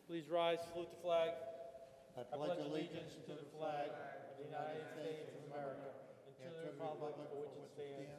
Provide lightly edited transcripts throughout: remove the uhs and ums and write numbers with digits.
Please rise, salute the flag. I I pledge allegiance to the flag of the United States of America and to the republic for which it stands,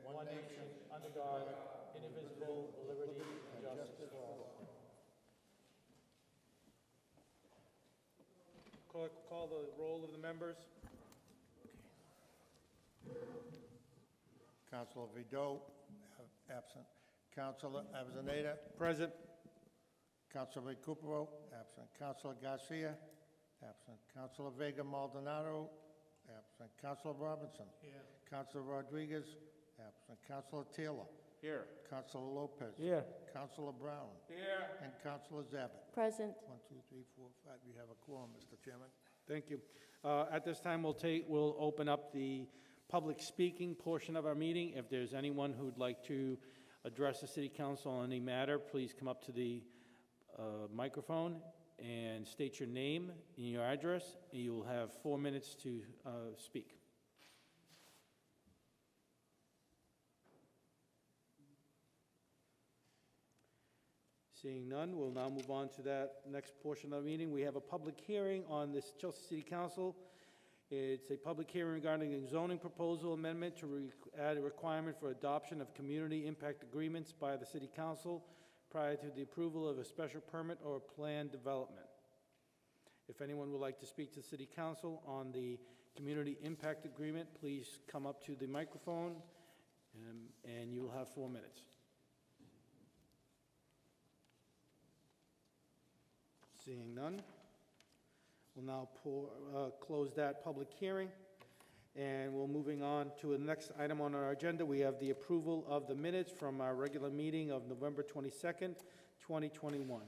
one nation, under God, indivisible, with liberty and justice for all. Clerk, will call the roll of the members. Councilor Vido, absent. Councilor Avellaneda, Present. Councilor Recupero, absent. Councilor Garcia, absent. Councilor Vega Maldonado, absent. Councilor Robinson. Here. Councilor Rodriguez, absent. Councilor Taylor. Here. Councilor Lopez. Here. Councilor Brown. Here. And Councilor Zabit. Present. 1, 2, 3, 4, 5. You have a quorum, Mr. Chairman. Thank you. At this time, we'll open up the public speaking portion of our meeting. If there's anyone who'd like to address the city council on any matter, please come up to the microphone and state your name and your address, and you will have 4 minutes to speak. Seeing none, we'll now move on to that next portion of the meeting. We have a public hearing on this Chelsea City Council. It's a public hearing regarding a zoning proposal amendment to add a requirement for adoption of community impact agreements by the City Council prior to the approval of a special permit or planned development. If anyone would like to speak to the City Council on the community impact agreement, please come up to the microphone, and you will have 4 minutes. Seeing none, we'll now close that public hearing, and we're moving on to the next item on our agenda. We have the approval of the minutes from our regular meeting of November 22nd, 2021.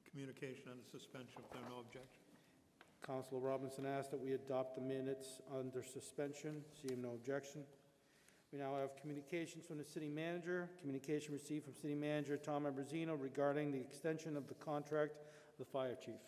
Communication under suspension if there are no objections. Councilor Robinson asked that we adopt the minutes under suspension. Seeing no objection. We now have communications from the city manager. Communication received from city manager Tom Ambrosino regarding the extension of the contract of the fire chief.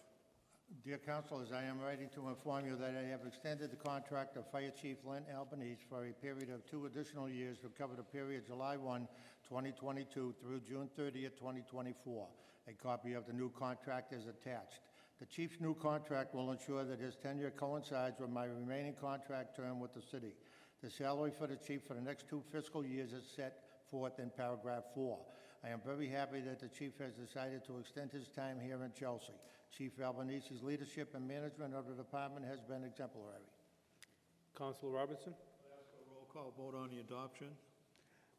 Dear councilors, I am writing to inform you that I have extended the contract of Fire Chief Len Albanese for a period of 2 additional years to cover the period July 1, 2022 through June 30th, 2024. A copy of the new contract is attached. The chief's new contract will ensure that his tenure coincides with my remaining contract term with the city. The salary for the chief for the next 2 fiscal years is set forth in paragraph 4. I am very happy that the chief has decided to extend his time here in Chelsea. Chief Albanese's leadership and management of the department has been exemplary. Councilor Robinson? Ask for a roll call vote on the adoption.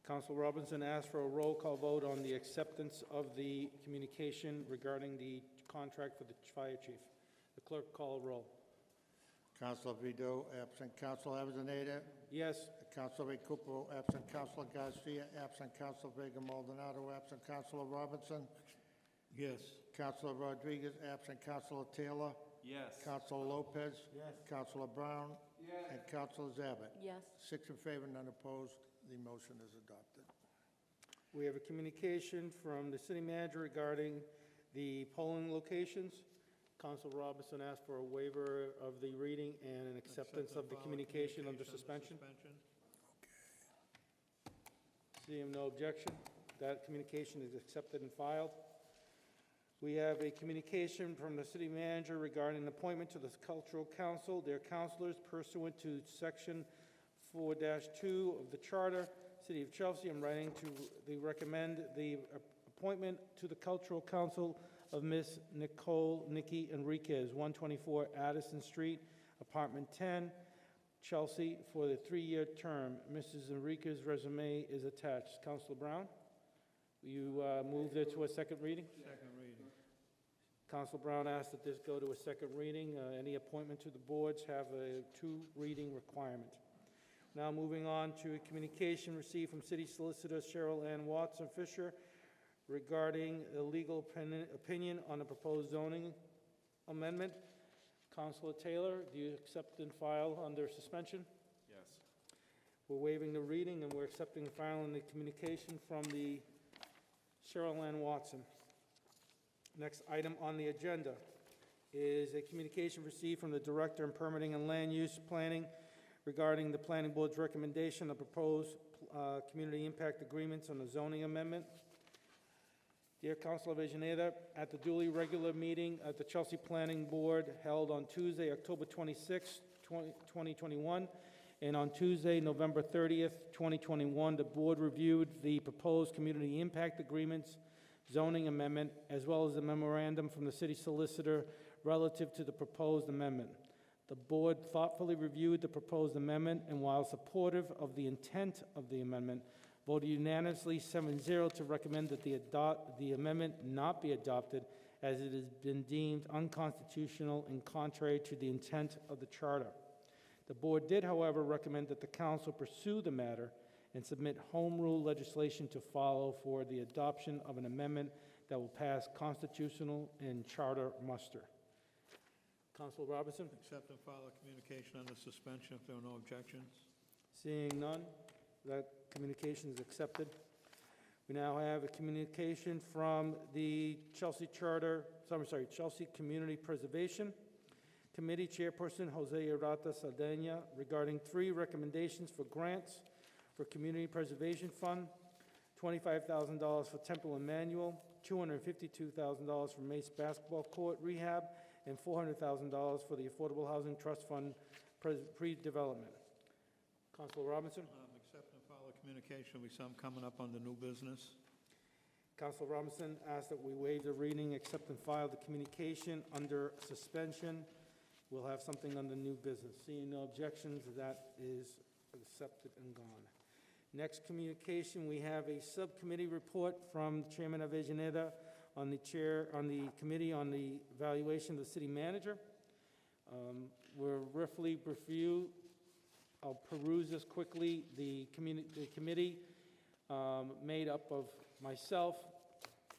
Councilor Robinson asked for a roll call vote on the acceptance of the communication regarding the contract for the fire chief. The clerk call roll. Councilor Vido, absent. Councilor Avellaneda, Yes. Councilor Recupero, absent. Councilor Garcia, absent. Councilor Vega Maldonado, absent. Councilor Robinson, Yes. Councilor Rodriguez, absent. Councilor Taylor, Yes. Councilor Lopez, Yes. Councilor Brown, and Councilor Zabit. Yes. 6 in favor, none opposed. The motion is adopted. We have a communication from the city manager regarding the polling locations. Councilor Robinson asked for a waiver of the reading and an acceptance of the communication under suspension. Seeing no objection, that communication is accepted and filed. We have a communication from the city manager regarding an appointment to the Cultural Council. Their councilors pursuant to Section 4-2 of the Charter, City of Chelsea. I'm writing to recommend the appointment to the Cultural Council of Miss Nikki Enriquez, 124 Addison Street, Apartment 10, Chelsea, for the 3-year term. Mrs. Enriquez's resume is attached. Councilor Brown, will you move there to a second reading? Second reading. Councilor Brown asked that this go to a second reading. Any appointment to the boards have a 2-reading requirement. Now moving on to a communication received from City Solicitor Cheryl Ann Watson Fisher regarding a legal opinion on the proposed zoning amendment. Councilor Taylor, do you accept and file under suspension? Yes. We're waiving the reading, and we're accepting and filing the communication from the Cheryl Ann Watson. Next item on the agenda is a communication received from the Director in Permitting and Land Use Planning regarding the Planning Board's recommendation of proposed community impact agreements on the zoning amendment. Dear Council of Avellaneda, at the duly regular meeting at the Chelsea Planning Board held on Tuesday, October 26, 2021, and on Tuesday, November 30th, 2021, the board reviewed the proposed community impact agreements, zoning amendment, as well as the memorandum from the city solicitor relative to the proposed amendment. The board thoughtfully reviewed the proposed amendment, and while supportive of the intent of the amendment, voted unanimously 7-0 to recommend that the amendment not be adopted, as it has been deemed unconstitutional and contrary to the intent of the charter. The board did, however, recommend that the council pursue the matter and submit home rule legislation to follow for the adoption of an amendment that will pass constitutional and charter muster. Councilor Robinson? Accept and file a communication under suspension if there are no objections. Seeing none, that communication is accepted. We now have a communication from the Chelsea Chelsea Community Preservation Committee Chairperson Jose Irata Saldana regarding 3 recommendations for grants for Community Preservation Fund, $25,000 for Temple Emmanuel, $252,000 for Mace Basketball Court Rehab, and $400,000 for the Affordable Housing Trust Fund pre-development. Councilor Robinson? Accept and file a communication. We some coming up on the new business. Councilor Robinson asked that we waive the reading, accept and file the communication under suspension. We'll have something on the new business. Seeing no objections, that is accepted and gone. Next communication, we have a subcommittee report from the Chairman of Avellaneda on the committee on the evaluation of the city manager. We'll roughly review, I'll peruse this quickly. The committee made up of myself,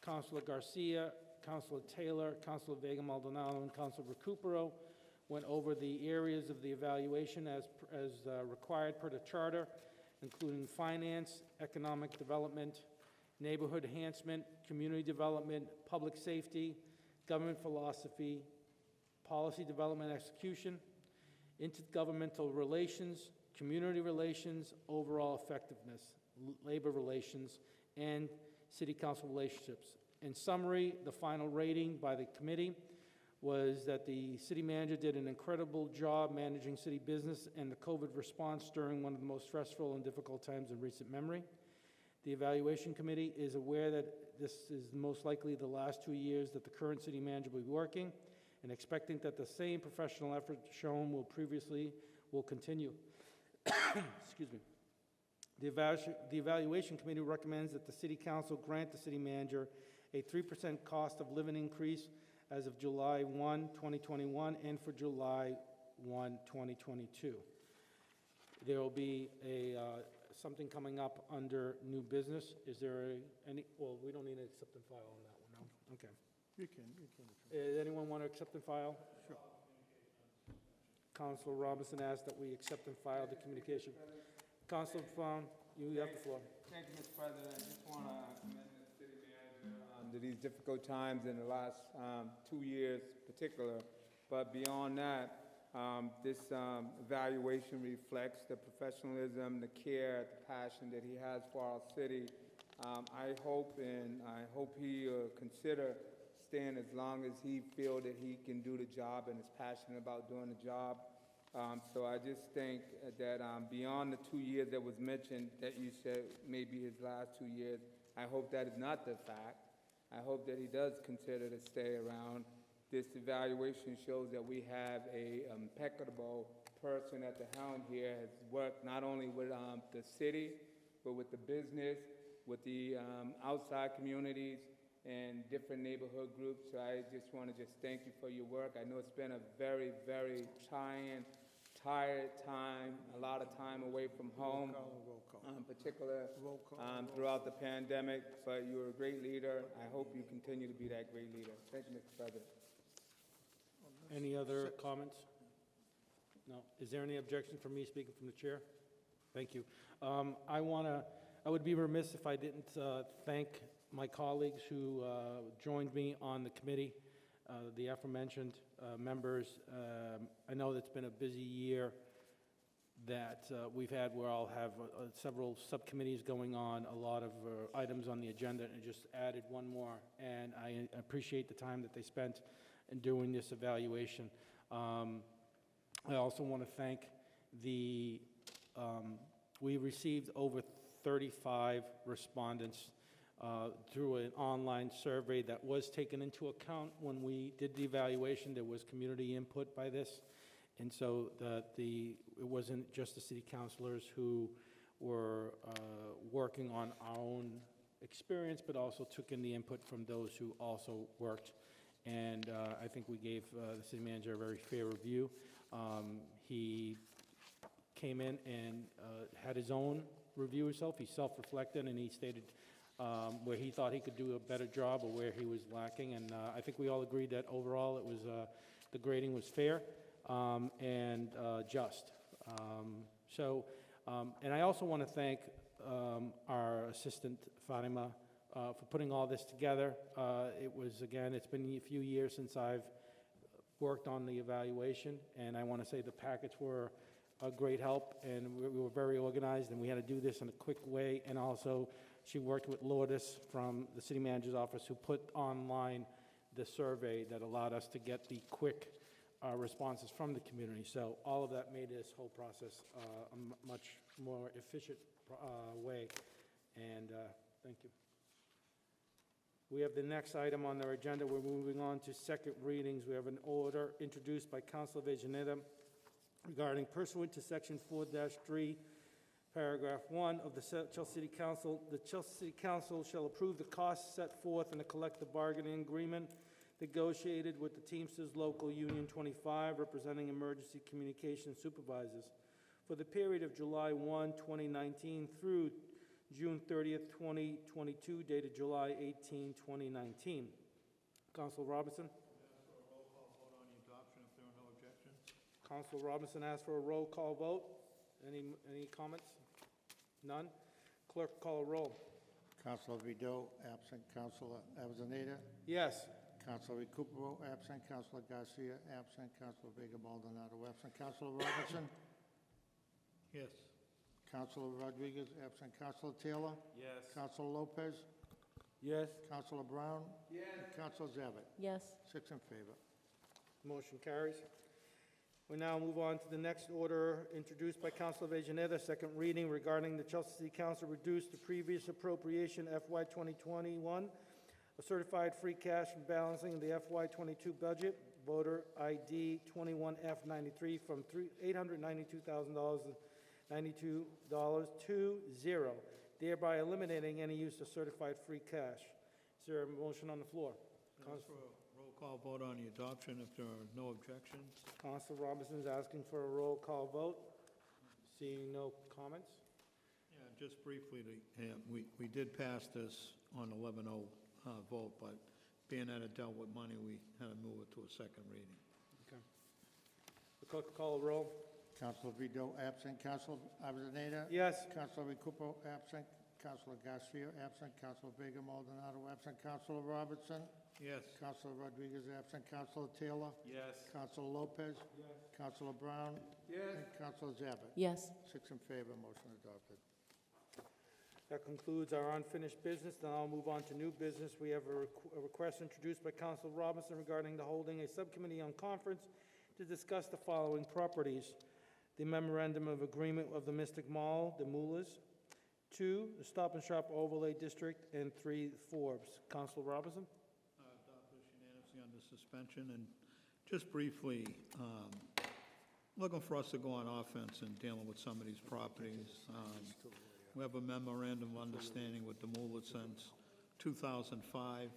Councilor Garcia, Councilor Taylor, Councilor Vega Maldonado, and Councilor Recupero, went over the areas of the evaluation as required per the charter, including finance, economic development, neighborhood enhancement, community development, public safety, government philosophy, policy development execution, intergovernmental relations, community relations, overall effectiveness, labor relations, and city council relationships. In summary, the final rating by the committee was that the city manager did an incredible job managing city business and the COVID response during one of the most stressful and difficult times in recent memory. The evaluation committee is aware that this is most likely the last 2 years that the current city manager will be working, and expecting that the same professional effort shown will continue. Excuse me. The evaluation committee recommends that the city council grant the city manager a 3% cost of living increase as of July 1, 2021, and for July 1, 2022. There will be something coming up under new business. Is there any, well, we don't need to accept and file on that one, no? Okay. You can. Anyone want to accept and file? Sure. Councilor Robinson asked that we accept and file the communication. Councilor Fong, you have the floor. Thank you, Mr. President. I just want to commend the city manager under these difficult times in the last 2 years particular. But beyond that, this evaluation reflects the professionalism, the care, the passion that he has for our city. I hope he consider staying as long as he feels that he can do the job and is passionate about doing the job. So I just think that beyond the 2 years that was mentioned, that you said maybe his last 2 years, I hope that is not the fact. I hope that he does consider to stay around. This evaluation shows that we have a impeccable person at the helm here, has worked not only with the city, but with the business, with the outside communities, and different neighborhood groups. So I just want to thank you for your work. I know it's been a very, very trying, tired time, a lot of time away from home, particularly throughout the pandemic, but you're a great leader. I hope you continue to be that great leader. Thank you, Mr. President. Any other comments? No. Is there any objection from me speaking from the chair? Thank you. I would be remiss if I didn't thank my colleagues who joined me on the committee, the aforementioned members. I know it's been a busy year that we've had where I'll have several subcommittees going on, a lot of items on the agenda, and just added one more. And I appreciate the time that they spent in doing this evaluation. I also want to thank we received over 35 respondents through an online survey that was taken into account when we did the evaluation. There was community input by this. And so it wasn't just the city councilors who were working on our own experience, but also took in the input from those who also worked. And I think we gave the city manager a very fair review. He came in and had his own review himself. He self-reflected, and he stated where he thought he could do a better job or where he was lacking. And I think we all agreed that overall it was the grading was fair and just. And I also want to thank our assistant, Fatima, for putting all this together. It's been a few years since I've worked on the evaluation, and I want to say the packets were a great help, and we were very organized, and we had to do this in a quick way. And also, she worked with Lourdes from the city manager's office, who put online the survey that allowed us to get the quick responses from the community. So all of that made this whole process a much more efficient way, and thank you. We have the next item on our agenda. We're moving on to second readings. We have an order introduced by Councilor Vejaneta regarding pursuant to Section 4-3, Paragraph 1 of the Chelsea City Council. The Chelsea City Council shall approve the costs set forth in a collective bargaining agreement negotiated with the Teamsters Local Union 25, representing emergency communication supervisors, for the period of July 1, 2019 through June 30th, 2022, dated July 18, 2019. Councilor Robinson? Roll call vote on the adoption if there are no objections. Councilor Robinson asks for a roll call vote. Any comments? None? Clerk, call a roll. Councilor Vido, absent. Councilor Avellaneda. Yes. Councilor Recupero, absent. Councilor Garcia, absent. Councilor Vega Maldonado, absent. Councilor Robinson. Yes. Councilor Rodriguez, absent. Councilor Taylor. Yes. Councilor Lopez. Yes. Councilor Brown. Yes. Councilor Zabit. Yes. 6 in favor. Motion carries. We now move on to the next order introduced by Councilor Vejaneta, second reading regarding the Chelsea City Council reduced the previous appropriation FY 2021, a certified free cash and balancing of the FY 22 budget, voter ID 21F93 from $892,092 to zero, thereby eliminating any use of certified free cash. Is there a motion on the floor? Ask for a roll call vote on the adoption if there are no objections. Councilor Robinson is asking for a roll call vote. Seeing no comments? Yeah, just briefly, we did pass this on 11-0 vote, but being that it dealt with money, we had to move it to a second reading. Okay. The clerk will call a roll. Councilor Vido, absent. Councilor Avellaneda. Yes. Councilor Recupero, absent. Councilor Garcia, absent. Councilor Vega Maldonado, absent. Councilor Robertson. Yes. Councilor Rodriguez, absent. Councilor Taylor. Yes. Councilor Lopez. Yes. Councilor Brown. Yes. And Councilor Zabit. Yes. 6 in favor, motion adopted. That concludes our unfinished business. Now I'll move on to new business. We have a request introduced by Councilor Robinson regarding the holding a subcommittee on conference to discuss the following properties: the memorandum of agreement of the Mystic Mall, the Moolahs; 2, the Stop and Shop Overlay District; and 3, Forbes. Councilor Robinson? Adopt this unanimously under suspension. And just briefly, looking for us to go on offense in dealing with some of these properties. We have a memorandum of understanding with the Moolah since 2005.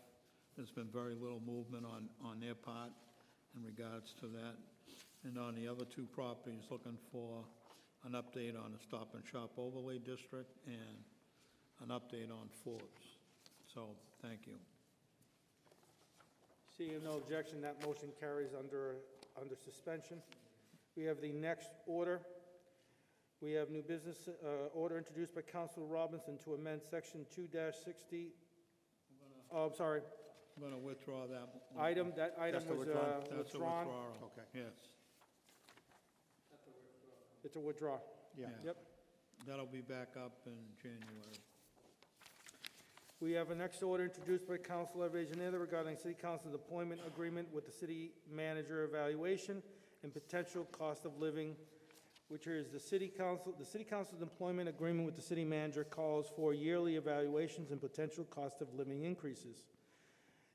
There's been very little movement on their part in regards to that. And on the other two properties, looking for an update on the Stop and Shop Overlay District and an update on Forbes. So, thank you. Seeing no objection, that motion carries under suspension. We have the next order. We have new business order introduced by Councilor Robinson to amend Section 2-60. Oh, I'm sorry. I'm going to withdraw that. That item That's the was withdrawal? That's a withdrawn. withdrawal. Okay. Yes. It's a withdrawal. Yeah. Yep. That'll be back up in January. We have a next order introduced by Councilor Avellaneda regarding City Council's employment agreement with the city manager evaluation and potential cost of living, which is the City Council's employment agreement with the city manager calls for yearly evaluations and potential cost of living increases.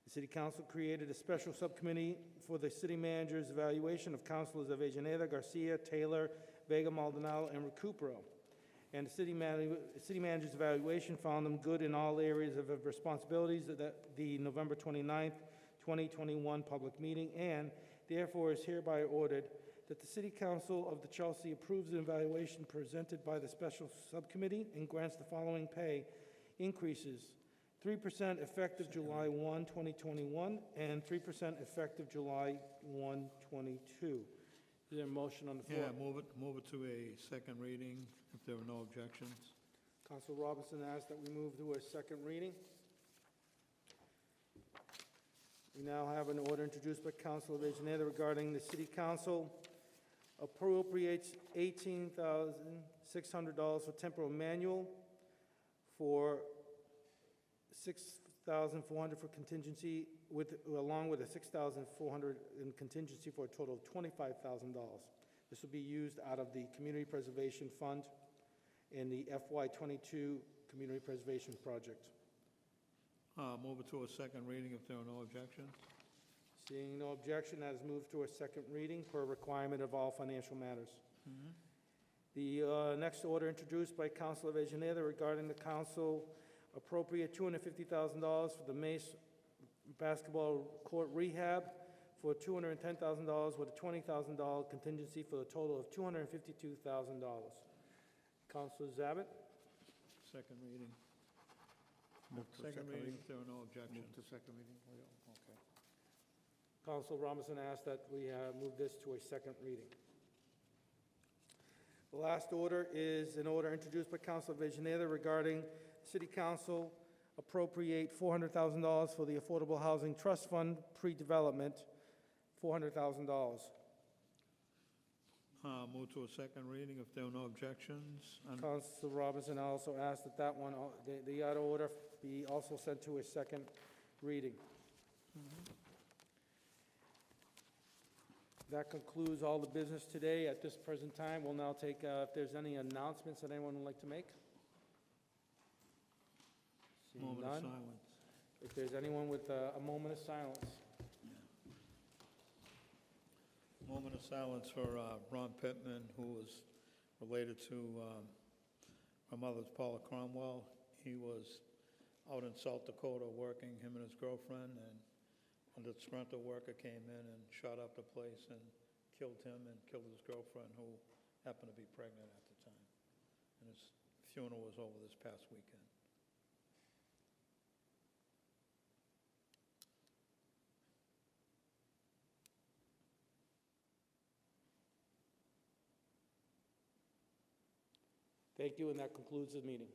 The City Council created a special subcommittee for the city manager's evaluation of Councilors Avellaneda, Garcia, Taylor, Vega, Maldonado, and Recupero. And the city manager's evaluation found them good in all areas of responsibilities at the November 29th, 2021 public meeting, and therefore is hereby ordered that the City Council of the Chelsea approves the evaluation presented by the special subcommittee and grants the following pay increases: 3% effective July 1, 2021, and 3% effective July 1, 22. Is there a motion on the floor? Yeah, move it to a second reading if there are no objections. Council Robinson asks that we move to a second reading. We now have an order introduced by Councilor Avellaneda regarding the City Council appropriates $18,600 for temporal manual, for $6,400 for contingency, along with a $6,400 in contingency for a total of $25,000. This will be used out of the Community Preservation Fund in the FY22 Community Preservation Project. Move it to a second reading if there are no objections. Seeing no objection, that is moved to a second reading per requirement of all financial matters. The next order introduced by Councilor Avellaneda regarding the council appropriate $250,000 for the Mace basketball court rehab, for $210,000 with a $20,000 contingency for a total of $252,000. Councilor Zabit? Second reading. Move to Second reading if there are no objections. Move to second reading? Okay. Council Robinson asked that we move this to a second reading. The last order is an order introduced by Councilor Avellaneda regarding City Council appropriate $400,000 for the Affordable Housing Trust Fund pre-development, $400,000. Move to a second reading if there are no objections. Councilor Robinson also asked that that one, the other order be also sent to a second reading. That concludes all the business today. At this present time, we'll now take, if there's any announcements that anyone would like to make. Seeing Moment of none. silence. If there's anyone with a moment of silence. Moment of silence for Ron Pittman, who was related to my mother's Paula Cromwell. He was out in South Dakota working, him and his girlfriend, and when the Toronto worker came in and shot up the place and killed him and killed his girlfriend, who happened to be pregnant at the time. And his funeral was over this past weekend. Thank you, and that concludes the meeting.